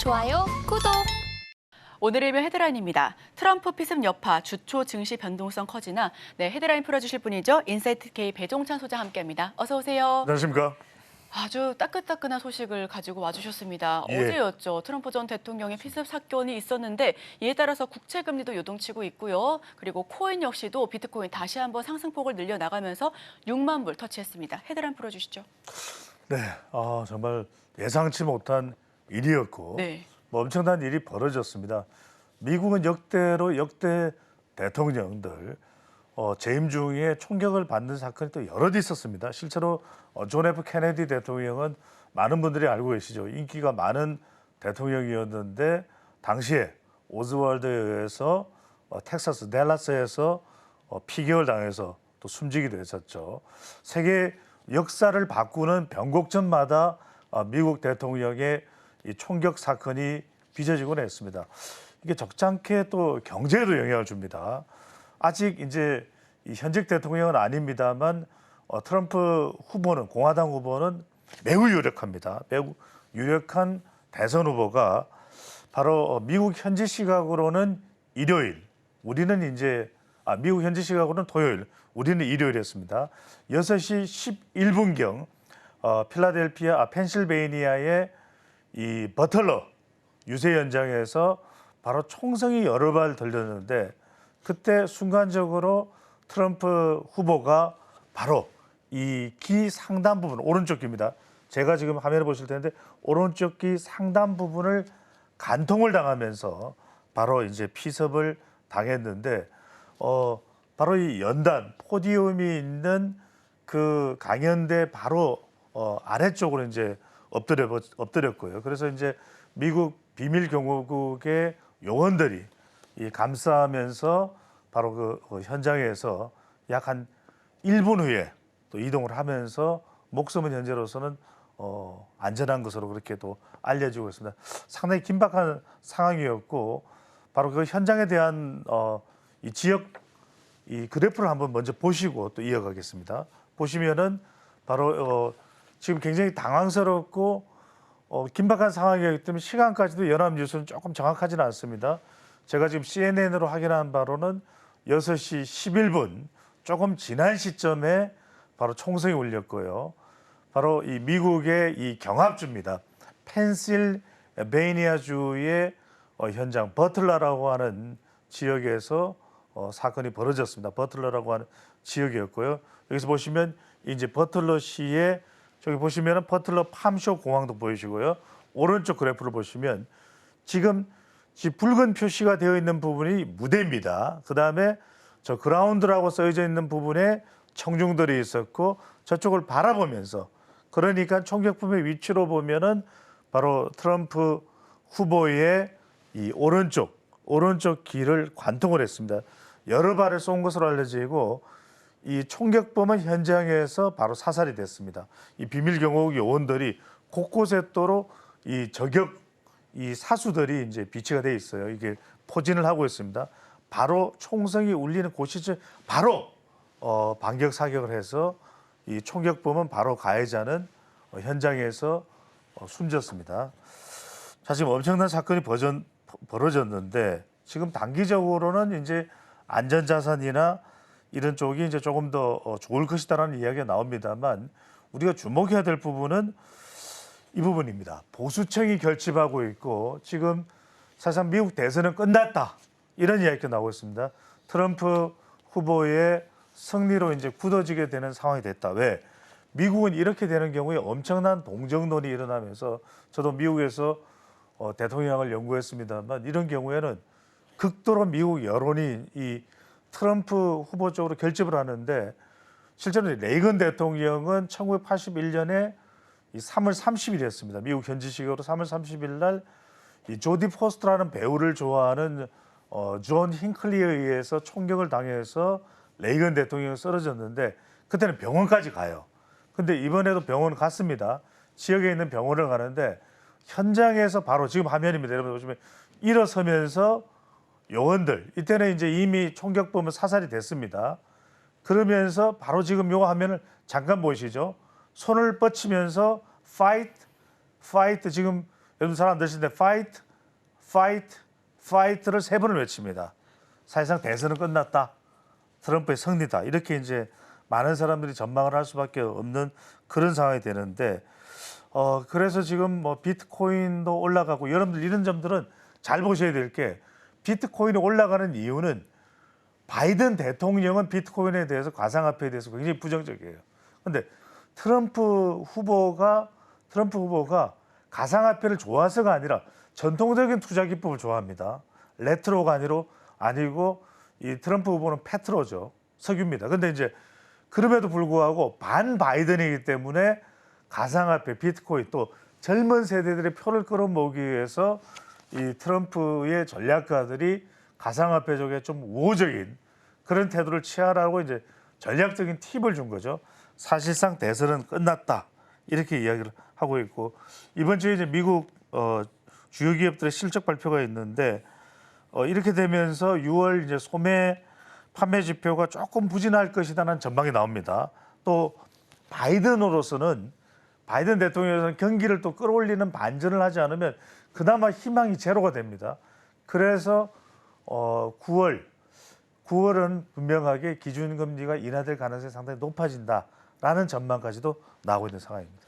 좋아요, 구독. 오늘 일면 헤드라인입니다. 트럼프 피습 여파, 주초 증시 변동성 커지나 헤드라인 풀어주실 분이죠. 인사이트K 배종찬 소장 함께합니다. 어서 오세요. 안녕하십니까? 아주 따끈따끈한 소식을 가지고 와주셨습니다. 예. 어제였죠. 트럼프 전 대통령의 피습 사건이 있었는데 이에 따라서 국채 금리도 요동치고 있고요. 그리고 코인 역시도 비트코인 다시 한번 상승폭을 늘려나가면서 6만 불 터치했습니다. 헤드라인 풀어주시죠. 네, 정말 예상치 못한 일이었고 네. 엄청난 일이 벌어졌습니다. 미국은 역대 대통령들 재임 중에 총격을 받는 사건이 또 여럿 있었습니다. 실제로 존 F 케네디 대통령은 많은 분들이 알고 계시죠. 인기가 많은 대통령이었는데 당시에 오즈월드에 의해서 텍사스 댈러스에서 피격을 당해서 또 숨지기도 했었죠. 세계 역사를 바꾸는 변곡점마다 미국 대통령의 이 총격 사건이 빚어지곤 했습니다. 이게 적잖게 또 경제에도 영향을 줍니다. 아직 이제 이 현직 대통령은 아닙니다만 트럼프 후보는 공화당 후보는 매우 유력합니다. 매우 유력한 대선 후보가 바로 미국 현지 시각으로는 일요일, 우리는 이제 미국 현지 시각으로는 토요일, 우리는 일요일이었습니다. 6시 11분경 필라델피아, 펜실베이니아의 이 버틀러 유세 현장에서 바로 총성이 여러 발 들렸는데 그때 순간적으로 트럼프 후보가 바로 이 귀 상단 부분, 오른쪽 귀입니다. 제가 지금 화면을 보실 텐데 오른쪽 귀 상단 부분을 간통을 당하면서 바로 이제 피섭을 당했는데 바로 이 연단 포디움이 있는 그 강연대 바로 아래쪽으로 이제 엎드렸고요. 그래서 이제 미국 비밀경호국의 요원들이 이 감싸면서 바로 그 현장에서 약 한 1분 후에 또 이동을 하면서 목숨은 현재로서는 안전한 것으로 그렇게 또 알려지고 있습니다. 상당히 긴박한 상황이었고 바로 그 현장에 대한 이 지역 이 그래프를 한번 먼저 보시고 또 이어가겠습니다. 보시면은 바로 지금 굉장히 당황스럽고 긴박한 상황이기 때문에 시간까지도 연합뉴스는 조금 정확하지는 않습니다. 제가 지금 CNN으로 확인한 바로는 6시 11분 조금 지난 시점에 바로 총성이 울렸고요. 바로 이 미국의 이 경합주입니다. 펜실베이니아주의 현장 버틀러라고 하는 지역에서 사건이 벌어졌습니다. 버틀러라고 하는 지역이었고요. 여기서 보시면 이제 버틀러시의 저기 보시면은 버틀러 팜쇼 공항도 보이시고요. 오른쪽 그래프를 보시면 지금 붉은 표시가 되어 있는 부분이 무대입니다. 그 다음에 저 그라운드라고 써져 있는 부분에 청중들이 있었고 저쪽을 바라보면서 그러니까 총격품의 위치로 보면은 바로 트럼프 후보의 이 오른쪽 귀를 관통을 했습니다. 여러 발을 쏜 것으로 알려지고 이 총격범은 현장에서 바로 사살이 됐습니다. 이 비밀경호국 요원들이 곳곳에 또로 이 저격 이 사수들이 이제 비치가 돼 있어요. 이게 포진을 하고 있습니다. 바로 총성이 울리는 그 시점 바로 반격 사격을 해서 이 총격범은 바로 가해자는 현장에서 숨졌습니다. 자, 지금 엄청난 사건이 벌어졌는데 지금 단기적으로는 이제 안전자산이나 이런 쪽이 이제 조금 더 좋을 것이다라는 이야기가 나옵니다만 우리가 주목해야 될 부분은 이 부분입니다. 보수층이 결집하고 있고 지금 사실상 미국 대선은 끝났다 이런 이야기가 나오고 있습니다. 트럼프 후보의 승리로 이제 굳어지게 되는 상황이 됐다. 왜? 미국은 이렇게 되는 경우에 엄청난 동정론이 일어나면서 저도 미국에서 대통령을 연구했습니다만 이런 경우에는 극도로 미국 여론이 이 트럼프 후보 쪽으로 결집을 하는데 실제로 레이건 대통령은 1981년에 3월 30일이었습니다. 미국 현지 시각으로 3월 30일 날 이 조디 포스터라는 배우를 좋아하는 존 힝클리에 의해서 총격을 당해서 레이건 대통령이 쓰러졌는데 그때는 병원까지 가요. 근데 이번에도 병원 갔습니다. 지역에 있는 병원을 가는데 현장에서 바로 지금 화면입니다. 여러분 보시면 일어서면서 요원들 이때는 이제 이미 총격범은 사살이 됐습니다. 그러면서 바로 지금 요 화면을 잠깐 보시죠. 손을 뻗치면서 fight 지금 여러분 잘 안 되시는데 fight, fight, fight를 3번을 외칩니다. 사실상 대선은 끝났다. 트럼프의 승리다. 이렇게 이제 많은 사람들이 전망을 할 수밖에 없는 그런 상황이 되는데 그래서 지금 뭐 비트코인도 올라가고 여러분들 이런 점들은 잘 보셔야 될 게 비트코인이 올라가는 이유는 바이든 대통령은 비트코인에 대해서 가상화폐에 대해서 굉장히 부정적이에요. 그런데 트럼프 후보가 가상화폐를 좋아서가 아니라 전통적인 투자 기법을 좋아합니다. 레트로가 아니고 이 트럼프 후보는 페트로죠. 석유입니다. 근데 이제 그럼에도 불구하고 반 바이든이기 때문에 가상화폐, 비트코인 또 젊은 세대들의 표를 끌어모으기 위해서 이 트럼프의 전략가들이 가상화폐 쪽에 좀 우호적인 그런 태도를 취하라고 이제 전략적인 팁을 준 거죠. 사실상 대선은 끝났다. 이렇게 이야기를 하고 있고 이번 주에 이제 미국 주요 기업들의 실적 발표가 있는데 이렇게 되면서 6월 이제 소매 판매 지표가 조금 부진할 것이다라는 전망이 나옵니다. 또 바이든 대통령에서는 경기를 또 끌어올리는 반전을 하지 않으면 그나마 희망이 제로가 됩니다. 그래서 9월은 분명하게 기준금리가 인하될 가능성이 상당히 높아진다라는 전망까지도 나오고 있는 상황입니다.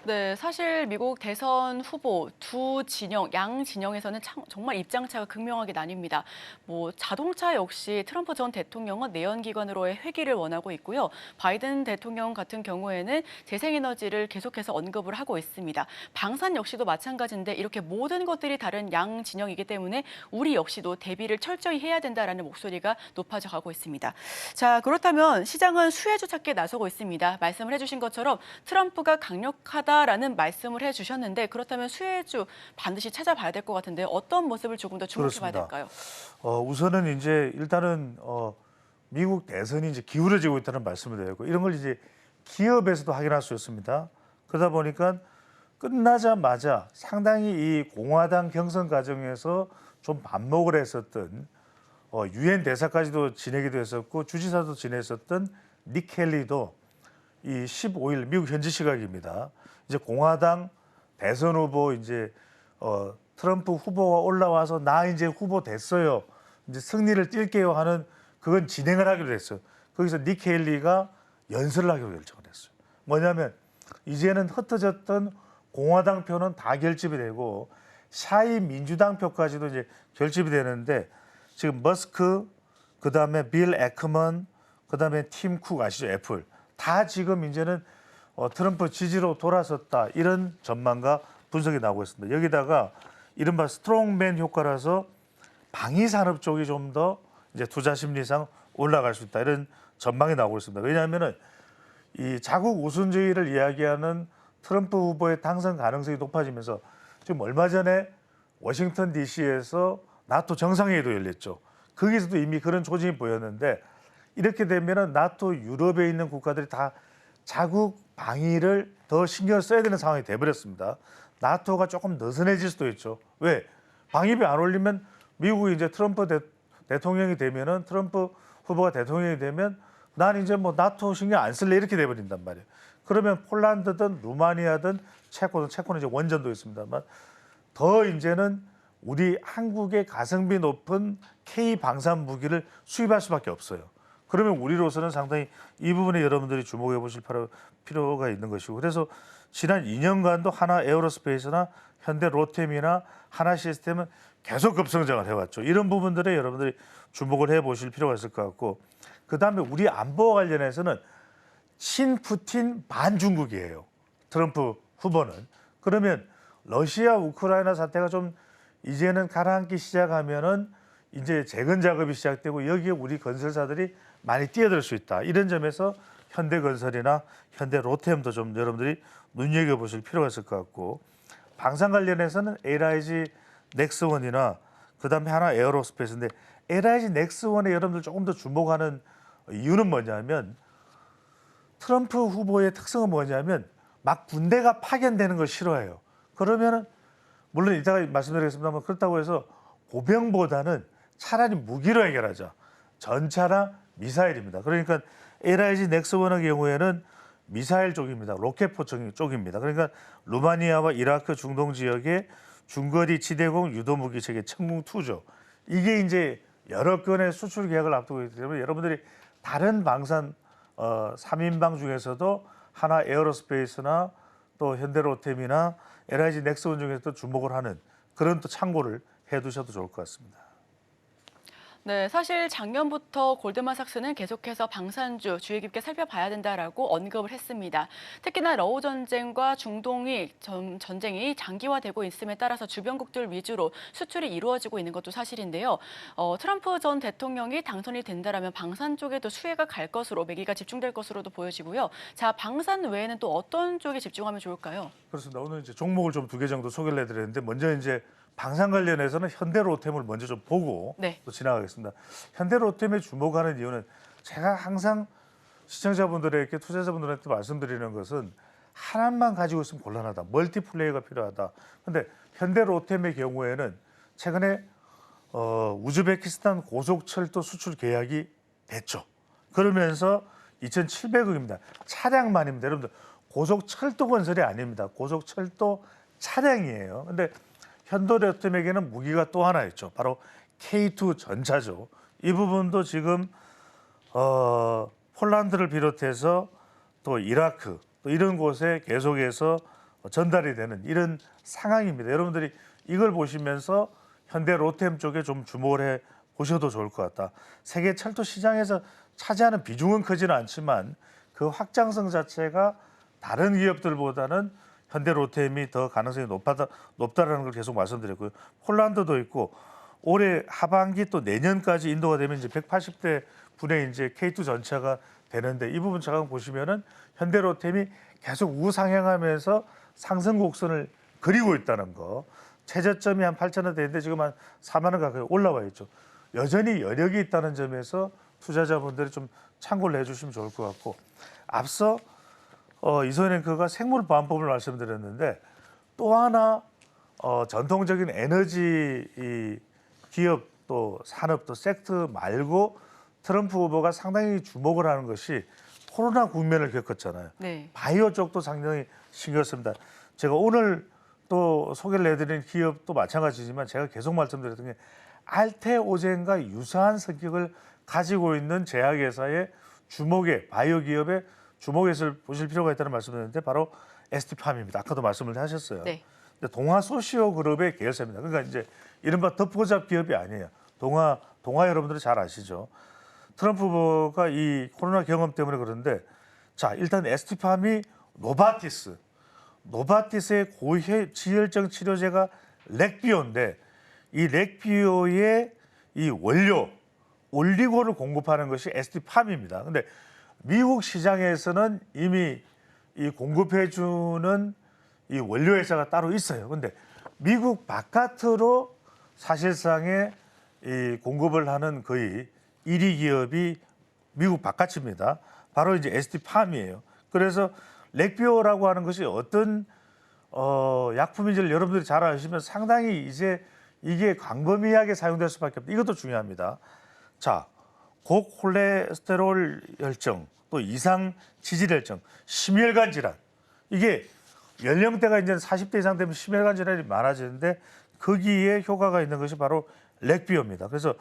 네, 사실 미국 대선 후보 두 진영, 양 진영에서는 정말 입장차가 극명하게 나뉩니다. 뭐 자동차 역시 트럼프 전 대통령은 내연기관으로의 회귀를 원하고 있고요. 바이든 대통령 같은 경우에는 재생에너지를 계속해서 언급을 하고 있습니다. 방산 역시도 마찬가지인데 이렇게 모든 것들이 다른 양 진영이기 때문에 우리 역시도 대비를 철저히 해야 된다라는 목소리가 높아져 가고 있습니다. 자, 그렇다면 시장은 수혜주 찾기에 나서고 있습니다. 말씀을 해주신 것처럼 트럼프가 강력하다 라는 말씀을 해주셨는데 그렇다면 수혜주 반드시 찾아봐야 될 것 같은데 어떤 모습을 조금 더 주목해봐야 될까요? 우선은 이제 일단은 미국 대선이 이제 기울어지고 있다는 말씀을 드렸고 이런 걸 이제 기업에서도 확인할 수 있습니다. 그러다 보니까 끝나자마자 상당히 이 공화당 경선 과정에서 좀 반목을 했었던 유엔 대사까지도 지내기도 했었고 주지사도 지냈었던 닉 켈리도 이 15일 미국 현지 시각입니다. 이제 공화당 대선 후보 이제 트럼프 후보가 올라와서 나 이제 후보 됐어요. 이제 승리를 띨게요 하는 그건 진행을 하기로 했어요. 거기서 닉 헤일리가 연설을 하기로 결정을 했어요. 뭐냐면 이제는 흩어졌던 공화당 표는 다 결집이 되고 샤이 민주당 표까지도 이제 결집이 되는데 지금 머스크 그다음에 빌 에크먼 그다음에 팀 쿡 아시죠? 애플 다 지금 이제는 트럼프 지지로 돌아섰다 이런 전망과 분석이 나오고 있습니다. 여기다가 이른바 스트롱맨 효과라서 방위 산업 쪽이 좀 더 이제 투자 심리상 올라갈 수 있다 이런 전망이 나오고 있습니다. 왜냐하면은 이 자국 우선주의를 이야기하는 트럼프 후보의 당선 가능성이 높아지면서 지금 얼마 전에 워싱턴 D.C.에서 나토 정상회의도 열렸죠. 거기서도 이미 그런 조짐이 보였는데 이렇게 되면은 나토 유럽에 있는 국가들이 다 자국 방위를 더 신경 써야 되는 상황이 돼버렸습니다. 나토가 조금 느슨해질 수도 있죠. 왜? 방위비 안 올리면 미국이 이제 트럼프 대통령이 되면은 트럼프 후보가 대통령이 되면 난 이제 뭐 나토 신경 안 쓸래 이렇게 돼버린단 말이에요. 그러면 폴란드든 루마니아든 체코는 이제 원전도 있습니다만 더 이제는 우리 한국의 가성비 높은 K 방산 무기를 수입할 수밖에 없어요. 그러면 우리로서는 상당히 이 부분에 여러분들이 주목해 보실 필요가 있는 것이고 그래서 지난 2년간도 하나 에어로스페이스나 현대 로템이나 하나 시스템은 계속 급성장을 해왔죠. 이런 부분들에 여러분들이 주목을 해 보실 필요가 있을 것 같고 그다음에 우리 안보와 관련해서는 친푸틴 반중국이에요. 트럼프 후보는. 그러면 러시아 우크라이나 사태가 좀 이제는 가라앉기 시작하면은 이제 재건 작업이 시작되고 여기에 우리 건설사들이 많이 뛰어들 수 있다. 이런 점에서 현대건설이나 현대로템도 좀 여러분들이 눈여겨보실 필요가 있을 것 같고 방산 관련해서는 LIG 넥스원이나 그다음에 하나 에어로스페이스인데 LIG 넥스원에 여러분들 조금 더 주목하는 이유는 뭐냐면 트럼프 후보의 특성은 뭐냐면 막 군대가 파견되는 걸 싫어해요. 그러면은 물론 이따가 말씀드리겠습니다만 그렇다고 해서 보병보다는 차라리 무기로 해결하자. 전차나 미사일입니다. 그러니까 LIG 넥스원의 경우에는 미사일 쪽입니다. 로켓 포청 쪽입니다. 그러니까 루마니아와 이라크 중동 지역의 중거리 지대공 유도무기 체계 청궁2죠. 이게 이제 여러 건의 수출 계약을 앞두고 있기 때문에 여러분들이 다른 방산 3인방 중에서도 하나 에어로스페이스나 또 현대로템이나 LIG 넥스원 중에서도 주목을 하는 그런 또 참고를 해두셔도 좋을 것 같습니다. 네, 사실 작년부터 골드만삭스는 계속해서 방산주 주의 깊게 살펴봐야 된다라고 언급을 했습니다. 특히나 러우 전쟁과 중동이 전쟁이 장기화되고 있음에 따라서 주변국들 위주로 수출이 이루어지고 있는 것도 사실인데요. 트럼프 전 대통령이 당선이 된다라면 방산 쪽에도 수혜가 갈 것으로 매기가 집중될 것으로도 보여지고요. 자, 방산 외에는 또 어떤 쪽에 집중하면 좋을까요? 그렇습니다. 오늘 이제 종목을 좀 2개 정도 소개를 해드렸는데 먼저 이제 방산 관련해서는 현대로템을 먼저 좀 보고 네. 또 지나가겠습니다. 현대로템에 주목하는 이유는 제가 항상 시청자분들에게 투자자분들한테 말씀드리는 것은 하나만 가지고 있으면 곤란하다. 멀티플레이가 필요하다. 그런데 현대로템의 경우에는 최근에 우즈베키스탄 고속철도 수출 계약이 됐죠. 그러면서 2,700억입니다. 차량만입니다. 여러분들 고속철도 건설이 아닙니다. 고속철도 차량이에요. 근데 현대로템에게는 무기가 또 하나 있죠. 바로 K2 전차죠. 이 부분도 지금 폴란드를 비롯해서 또 이라크 또 이런 곳에 계속해서 전달이 되는 이런 상황입니다. 여러분들이 이걸 보시면서 현대로템 쪽에 좀 주목을 해 보셔도 좋을 것 같다. 세계 철도 시장에서 차지하는 비중은 크지는 않지만 그 확장성 자체가 다른 기업들보다는 현대로템이 더 가능성이 높다라는 걸 계속 말씀드렸고요. 폴란드도 있고 올해 하반기 또 내년까지 인도가 되면 이제 180대 분의 이제 K2 전차가 되는데 이 부분 잠깐 보시면은 현대로템이 계속 우상향하면서 상승 곡선을 그리고 있다는 거. 최저점이 한 8,000원대인데 지금 한 4만 원 가까이 올라와 있죠. 여전히 여력이 있다는 점에서 투자자분들이 좀 참고를 해주시면 좋을 것 같고 앞서 이소연앵커가 생물보안법을 말씀드렸는데 또 하나 전통적인 에너지 기업 또 산업 또 섹터 말고 트럼프 후보가 상당히 주목을 하는 것이 코로나 국면을 겪었잖아요. 네. 바이오 쪽도 상당히 신경 씁니다. 제가 오늘 또 소개를 해드린 기업도 마찬가지지만 제가 계속 말씀드렸던 게 알테오젠과 유사한 성격을 가지고 있는 제약회사의 주목의 바이오 기업의 주목해서 보실 필요가 있다는 말씀드렸는데 바로 ST팜입니다. 아까도 말씀을 하셨어요. 네. 근데 동아 소시오 그룹의 계열사입니다. 그러니까 이제 이른바 덮보잡 기업이 아니에요. 동아 여러분들이 잘 아시죠. 트럼프 후보가 이 코로나 경험 때문에 그런데 자 일단 ST팜이 노바티스의 고지혈증 치료제가 렉비오인데 이 렉비오의 이 원료 올리고를 공급하는 것이 ST팜입니다. 근데 미국 시장에서는 이미 이 공급해주는 이 원료 회사가 따로 있어요. 근데 미국 바깥으로 사실상의 이 공급을 하는 거의 1위 기업이 미국 바깥입니다. 바로 이제 ST팜이에요. 그래서 렉비오라고 하는 것이 어떤 약품인지를 여러분들이 잘 아시면 상당히 이제 이게 광범위하게 사용될 수밖에 없다. 이것도 중요합니다. 자, 고콜레스테롤 혈증, 또 이상 지질 혈증, 심혈관 질환. 이게 연령대가 이제 40대 이상 되면 심혈관 질환이 많아지는데 거기에 효과가 있는 것이 바로 렉비오입니다. 그래서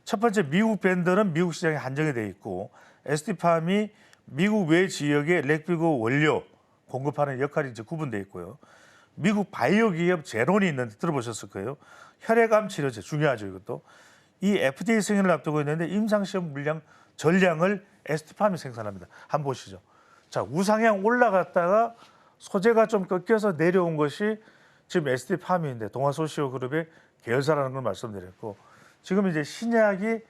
첫 번째 미국 밴드는 미국 시장에 한정이 돼 있고 ST팜이 미국 외 지역에 렉비오 원료 공급하는 역할이 이제 구분돼 있고요. 미국 바이오 기업 제론이 있는데 들어보셨을 거예요. 혈액암 치료제 중요하죠, 이것도. 이 FDA 승인을 앞두고 있는데 임상시험 물량 전량을 ST팜이 생산합니다. 한번 보시죠. 자, 우상향 올라갔다가 소재가 좀 꺾여서 내려온 것이 지금 ST팜인데 동아소시오 그룹의 계열사라는 걸 말씀드렸고 지금 이제 신약이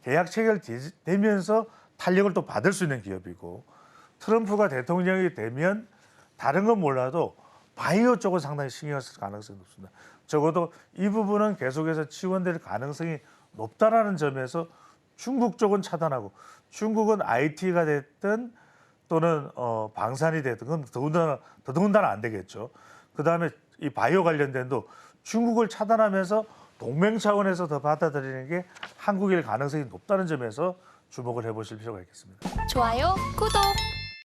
계약 체결되면서 탄력을 또 받을 수 있는 기업이고 트럼프가 대통령이 되면 다른 건 몰라도 바이오 쪽은 상당히 신경을 쓸 가능성이 높습니다. 적어도 이 부분은 계속해서 지원될 가능성이 높다라는 점에서 중국 쪽은 차단하고 중국은 IT가 됐든 또는 방산이 됐든 그건 더더군다나 안 되겠죠. 그다음에 이 바이오 관련된도 중국을 차단하면서 동맹 차원에서 더 받아들이는 게 한국일 가능성이 높다는 점에서 주목을 해보실 필요가 있겠습니다. 좋아요, 구독!